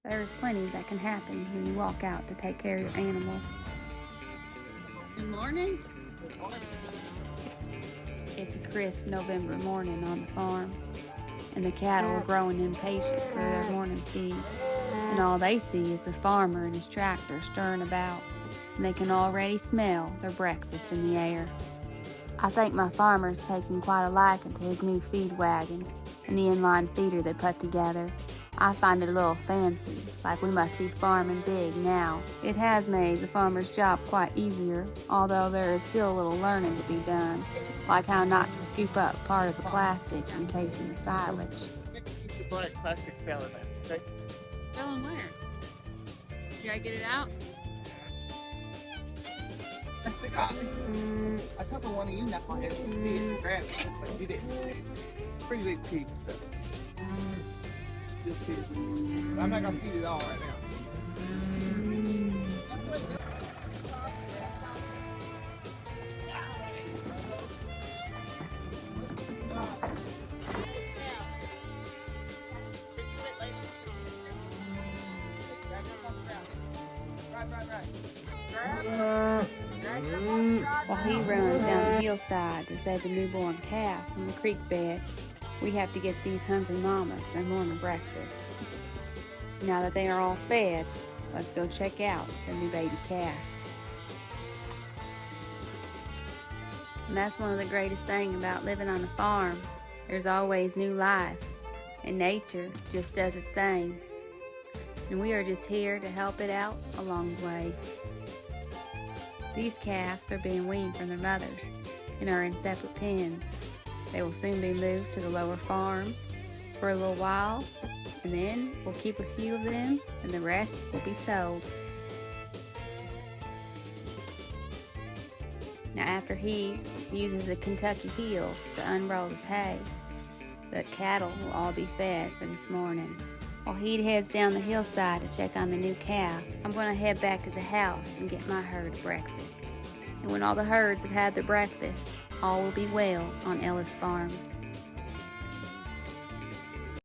There's plenty that can happen when you walk out to take care of your animals. Good morning. It's a crisp November morning on the farm, and the cattle are growing impatient for their morning feed. And all they see is the farmer and his tractor stirring about, and they can already smell their breakfast in the air. I think my farmer's taking quite a liking to his new feed wagon and the inline feeder they put together. I find it a little fancy, like we must be farming big now. It has made the farmer's job quite easier, although there is still a little learning to be done, like how not to scoop up part of the plastic encasing the silage. The black plastic fell in there. Okay? Fell in where? Did I get it out? That's the guy. I told one of you knuckleheads to see it and grab it, but you didn't. Pretty big piece. So. Just feed it. I'm not gonna feed it all right now. While he runs down the hillside to save the newborn calf from the creek bed, we have to get these hungry mamas their morning breakfast. Now that they are all fed, let's go check out the new baby calf. And that's one of the greatest things about living on a farm. There's always new life, and nature just does its thing. And we are just here to help it out along the way. These calves are being weaned from their mothers and are in separate pens. They will soon be moved to the lower farm for a little while, and then we'll keep a few of them and the rest will be sold. Now after he uses the Kentucky heels to unroll his hay, the cattle will all be fed for this morning. While he heads down the hillside to check on the new calf, I'm going to head back to the house and get my herd breakfast. And when all the herds have had their breakfast, all will be well on Ellis Farm.